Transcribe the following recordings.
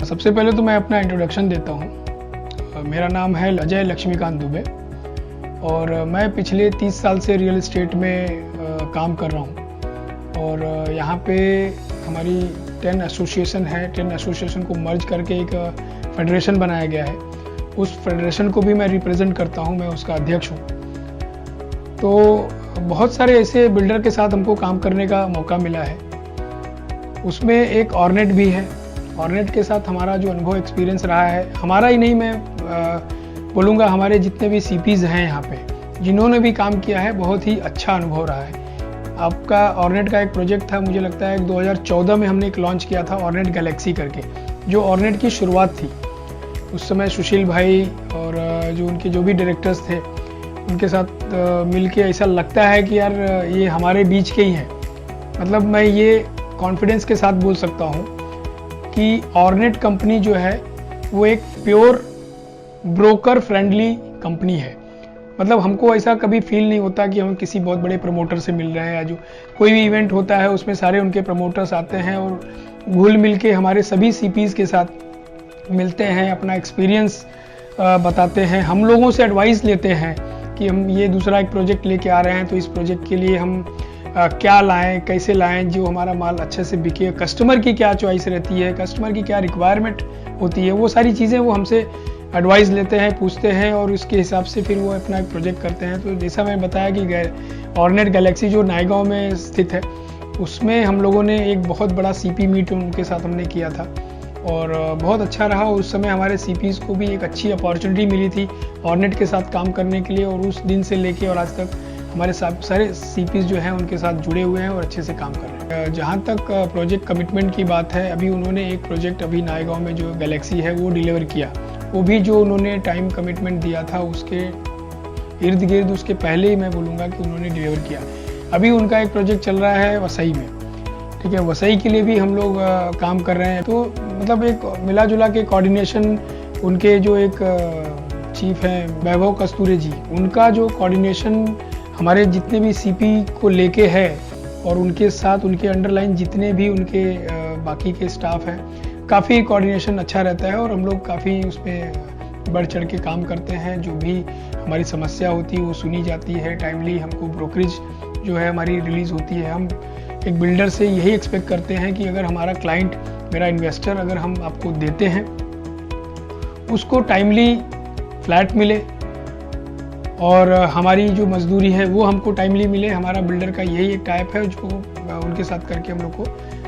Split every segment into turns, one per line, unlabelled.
सबसे पहले तो मैं अपना इंट्रोडक्शन देता हूँ। मेरा नाम है अजय लक्ष्मीकांत दुबे और मैं पिछले 30 साल से रियल एस्टेट में काम कर रहा हूँ। और यहाँ पे हमारी 10 एसोसिएशन है। 10 एसोसिएशन को मर्ज करके एक फेडरेशन बनाया गया है। उस फेडरेशन को भी मैं रिप्रेजेंट करता हूँ, मैं उसका अध्यक्ष हूँ। तो बहुत सारे ऐसे बिल्डर के साथ हमको काम करने का मौका मिला है। उसमें एक ऑर्नेट भी है। ऑर्नेट के साथ हमारा जो अनुभव एक्सपीरियंस रहा है, हमारा ही नहीं, मैं बोलूँगा हमारे जितने भी सीपीज़ हैं यहाँ पे जिन्होंने भी काम किया है, बहुत ही अच्छा अनुभव रहा है। आपका ऑर्नेट का एक प्रोजेक्ट था, मुझे लगता है 2014 में हमने एक लॉन्च किया था ऑर्नेट गैलेक्सी करके, जो ऑर्नेट की शुरुआत थी। उस समय सुशील भाई और जो उनके जो भी डायरेक्टर्स थे उनके साथ मिलके ऐसा लगता है कि यार ये हमारे बीच के ही हैं। मतलब मैं ये कॉन्फिडेंस के साथ बोल सकता हूँ कि ऑर्नेट कंपनी जो है वो एक प्योर ब्रोकर फ्रेंडली कंपनी है। मतलब हमको ऐसा कभी फील नहीं होता कि हम किसी बहुत बड़े प्रमोटर से मिल रहे हैं, या जो कोई भी इवेंट होता है उसमें सारे उनके प्रमोटर्स आते हैं और घुल मिल के हमारे सभी सीपीज़ के साथ मिलते हैं, अपना एक्सपीरियंस बताते हैं, हम लोगों से एडवाइस लेते हैं कि हम ये दूसरा एक प्रोजेक्ट लेके आ रहे हैं, तो इस प्रोजेक्ट के लिए हम क्या लाएं, कैसे लाएं जो हमारा माल अच्छे से बिके, कस्टमर की क्या चॉइस रहती है, कस्टमर की क्या रिक्वायरमेंट होती है, वो सारी चीज़ें वो हमसे एडवाइस लेते हैं, पूछते हैं और उसके हिसाब से फिर वो अपना एक प्रोजेक्ट करते हैं। तो जैसा मैं बताया कि ऑर्नेट गैलेक्सी जो नायगांव में स्थित है, उसमें हम लोगों ने एक बहुत बड़ा सीपी मीट उनके साथ हमने किया था और बहुत अच्छा रहा। उस समय हमारे सीपीज़ को भी एक अच्छी अपॉर्चुनिटी मिली थी ऑर्नेट के साथ काम करने के लिए, और उस दिन से लेके और आज तक हमारे सारे सीपीज़ जो हैं उनके साथ जुड़े हुए हैं और अच्छे से काम कर रहे हैं। जहाँ तक प्रोजेक्ट कमिटमेंट की बात है, अभी उन्होंने एक प्रोजेक्ट अभी नायगांव में जो गैलेक्सी है वो डिलीवर किया। वो भी जो उन्होंने टाइम कमिटमेंट दिया था उसके इर्द गिर्द, उसके पहले ही मैं बोलूँगा कि उन्होंने डिलीवर किया। अभी उनका एक प्रोजेक्ट चल रहा है वसई में, ठीक है, वसई के लिए भी हम लोग काम कर रहे हैं। तो मतलब एक मिला जुला के कोऑर्डिनेशन, उनके जो एक चीफ हैं वैभव कस्तूरे जी, उनका जो कोऑर्डिनेशन हमारे जितने भी सीपी को लेके है और उनके साथ उनके अंडरलाइन जितने भी उनके बाकी के स्टाफ हैं, काफ़ी कोऑर्डिनेशन अच्छा रहता है और हम लोग काफ़ी उसमें बढ़ चढ़ के काम करते हैं। जो भी हमारी समस्या होती है वो सुनी जाती है, टाइमली हमको ब्रोकरेज जो है हमारी रिलीज़ होती है। हम एक बिल्डर से यही एक्सपेक्ट करते हैं कि अगर हमारा क्लाइंट, मेरा इन्वेस्टर, अगर हम आपको देते हैं उसको टाइमली फ्लैट मिले और हमारी जो मजदूरी है वो हमको टाइमली मिले। हमारा बिल्डर का यही एक टाइप है जो उनके साथ करके हम लोग को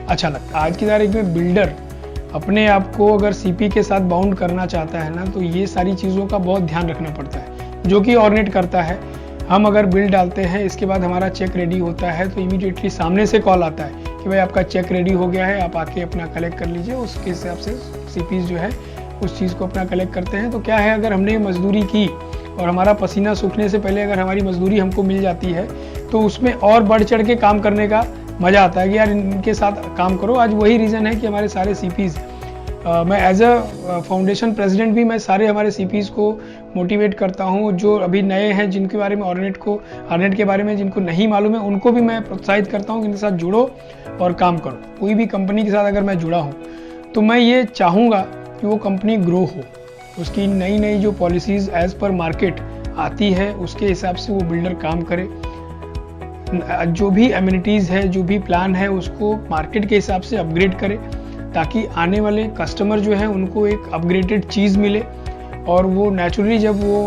अच्छा लगता है। आज की तारीख में बिल्डर अपने आप को अगर सीपी के साथ बाउंड करना चाहता है ना, तो ये सारी चीज़ों का बहुत ध्यान रखना पड़ता है, जो कि ऑर्नेट करता है। हम अगर बिल डालते हैं, इसके बाद हमारा चेक रेडी होता है, तो इमीडिएटली सामने से कॉल आता है कि भाई आपका चेक रेडी हो गया है, आप आके अपना कलेक्ट कर लीजिए। उसके हिसाब से सीपीज़ जो है उस चीज़ को अपना कलेक्ट करते हैं। तो क्या है, अगर हमने मजदूरी की और हमारा पसीना सूखने से पहले अगर हमारी मजदूरी हमको मिल जाती है, तो उसमें और बढ़ चढ़ के काम करने का मज़ा आता है कि यार इनके साथ काम करो। आज वही रीज़न है कि हमारे सारे सीपीज़, मैं एज अ फाउंडेशन प्रेसिडेंट भी मैं सारे हमारे सीपीज़ को मोटिवेट करता हूँ। जो अभी नए हैं, जिनके बारे में ऑर्नेट के बारे में जिनको नहीं मालूम है, उनको भी मैं प्रोत्साहित करता हूँ कि इनके साथ जुड़ो और काम करो। कोई भी कंपनी के साथ अगर मैं जुड़ा हूँ तो मैं ये चाहूँगा कि वो कंपनी ग्रो हो, उसकी नई नई जो पॉलिसीज़ एज़ पर मार्केट आती है उसके हिसाब से वो बिल्डर काम करे। जो भी एमिनिटीज़ है, जो भी प्लान है, उसको मार्केट के हिसाब से अपग्रेड करे, ताकि आने वाले कस्टमर जो हैं उनको एक अपग्रेडेड चीज़ मिले। और वो नेचुरली जब वो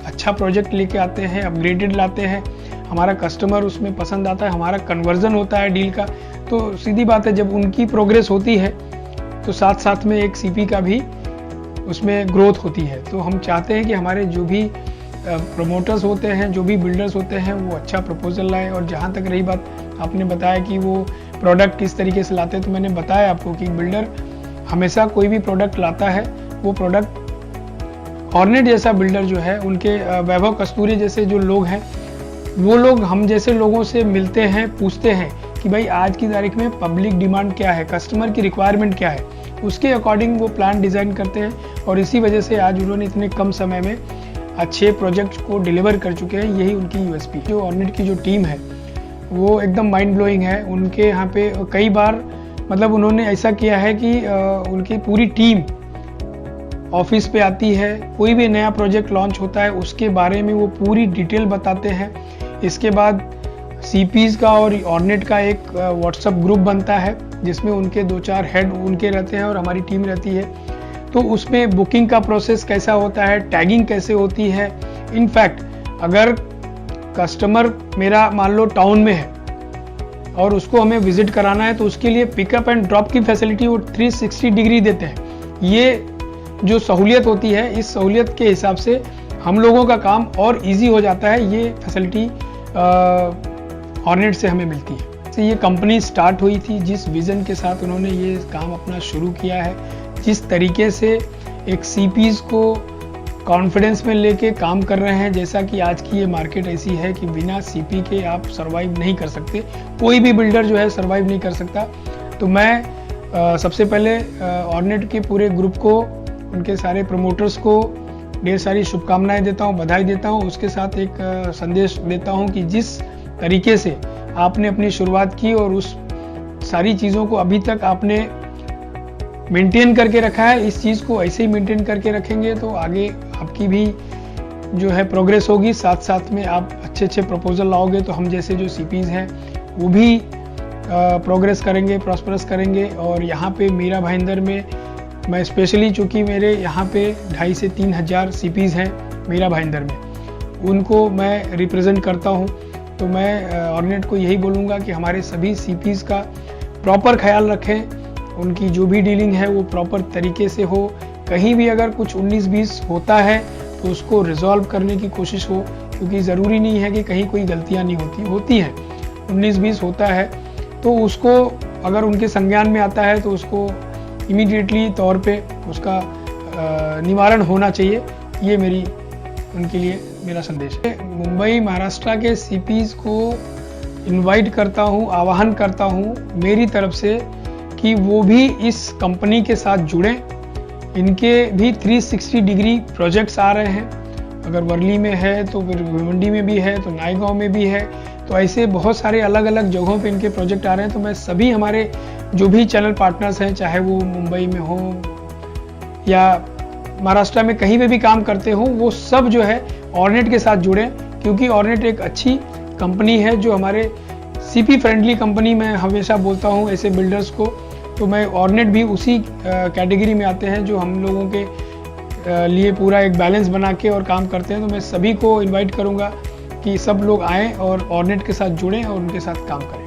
अच्छा प्रोजेक्ट लेके आते हैं, अपग्रेडेड लाते हैं, हमारा कस्टमर उसमें पसंद आता है, हमारा कन्वर्जन होता है डील का, तो सीधी बात है जब उनकी प्रोग्रेस होती है तो साथ साथ में एक सीपी का भी उसमें ग्रोथ होती है। तो हम चाहते हैं कि हमारे जो भी प्रमोटर्स होते हैं, जो भी बिल्डर्स होते हैं, वो अच्छा प्रपोजल लाएं। और जहाँ तक रही बात, आपने बताया कि वो प्रोडक्ट किस तरीके से लाते हैं, तो मैंने बताया आपको कि बिल्डर हमेशा कोई भी प्रोडक्ट लाता है, वो प्रोडक्ट ऑर्नेट जैसा बिल्डर जो है, उनके वैभव कस्तूरी जैसे जो लोग हैं, वो लोग हम जैसे लोगों से मिलते हैं, पूछते हैं कि भाई आज की तारीख में पब्लिक डिमांड क्या है, कस्टमर की रिक्वायरमेंट क्या है, उसके अकॉर्डिंग वो प्लान डिज़ाइन करते हैं। और इसी वजह से आज उन्होंने इतने कम समय में अच्छे प्रोजेक्ट को डिलीवर कर चुके हैं। यही उनकी यूएसपी। जो ऑर्नेट की जो टीम है वो एकदम माइंड ब्लोइंग है। उनके यहाँ पे कई बार मतलब उन्होंने ऐसा किया है कि उनकी पूरी टीम ऑफिस पे आती है, कोई भी नया प्रोजेक्ट लॉन्च होता है उसके बारे में वो पूरी डिटेल बताते हैं। इसके बाद सीपीज का और ऑर्नेट का एक व्हाट्सएप ग्रुप बनता है जिसमें उनके 2-4 हेड उनके रहते हैं और हमारी टीम रहती है। तो उसमें बुकिंग का प्रोसेस कैसा होता है, टैगिंग कैसे होती है। इनफैक्ट अगर कस्टमर मेरा मान लो टाउन में है और उसको हमें विजिट कराना है तो उसके लिए पिकअप एंड ड्रॉप की फैसिलिटी वो 360 डिग्री देते हैं। ये जो सहूलियत होती है, इस सहूलियत के हिसाब से हम लोगों का काम और इजी हो जाता है। ये फैसिलिटी ऑर्नेट से हमें मिलती है। तो ये कंपनी स्टार्ट हुई थी जिस विज़न के साथ उन्होंने ये काम अपना शुरू किया है, जिस तरीके से एक सीपीज को कॉन्फिडेंस में लेके काम कर रहे हैं। जैसा कि आज की ये मार्केट ऐसी है कि बिना सीपी के आप सर्वाइव नहीं कर सकते, कोई भी बिल्डर जो है सर्वाइव नहीं कर सकता। तो मैं सबसे पहले ऑर्नेट के पूरे ग्रुप को, उनके सारे प्रमोटर्स को ढेर सारी शुभकामनाएं देता हूं, बधाई देता हूं। उसके साथ एक संदेश देता हूं कि जिस तरीके से आपने अपनी शुरुआत की और उस सारी चीज़ों को अभी तक आपने मेंटेन करके रखा है, इस चीज़ को ऐसे ही मेंटेन करके रखेंगे तो आगे आपकी भी जो है प्रोग्रेस होगी। साथ साथ में आप अच्छे अच्छे प्रपोजल लाओगे तो हम जैसे जो सीपीज हैं वो भी प्रोग्रेस करेंगे, प्रॉस्परस करेंगे। और यहाँ पे मीरा भाईंदर में मैं स्पेशली, चूँकि मेरे यहाँ पे 2,500 से 3,000 सीपीज हैं मीरा भाईंदर में, उनको मैं रिप्रेजेंट करता हूँ। तो मैं ऑर्नेट को यही बोलूँगा कि हमारे सभी सीपीज का प्रॉपर ख्याल रखें, उनकी जो भी डीलिंग है वो प्रॉपर तरीके से हो। कहीं भी अगर कुछ 19-20 होता है तो उसको रिजॉल्व करने की कोशिश हो, क्योंकि ज़रूरी नहीं है कि कहीं कोई गलतियाँ नहीं होती हैं। 19-20 होता है तो उसको अगर उनके संज्ञान में आता है तो उसको इमीडिएटली तौर पे उसका निवारण होना चाहिए। ये मेरी उनके लिए मेरा संदेश है। मुंबई महाराष्ट्र के सीपीज को इनवाइट करता हूँ, आह्वान करता हूँ मेरी तरफ से कि वो भी इस कंपनी के साथ जुड़ें। इनके भी 360 डिग्री प्रोजेक्ट्स आ रहे हैं, अगर वर्ली में है तो फिर भिवंडी में भी है, तो नायगांव में भी है, तो ऐसे बहुत सारे अलग अलग जगहों पे इनके प्रोजेक्ट आ रहे हैं। तो मैं सभी हमारे जो भी चैनल पार्टनर्स हैं, चाहे वो मुंबई में हो या महाराष्ट्र में कहीं पे भी काम करते हो, वो सब जो है ऑर्नेट के साथ जुड़ें, क्योंकि ऑर्नेट एक अच्छी कंपनी है जो हमारे सीपी फ्रेंडली कंपनी में हमेशा बोलता हूँ ऐसे बिल्डर्स को। तो मैं ऑर्नेट भी उसी कैटेगरी में आते हैं जो हम लोगों के लिए पूरा एक बैलेंस बना के और काम करते हैं। तो मैं सभी को इनवाइट करूँगा कि सब लोग आएँ और ऑर्नेट के साथ जुड़ें और उनके साथ काम करें।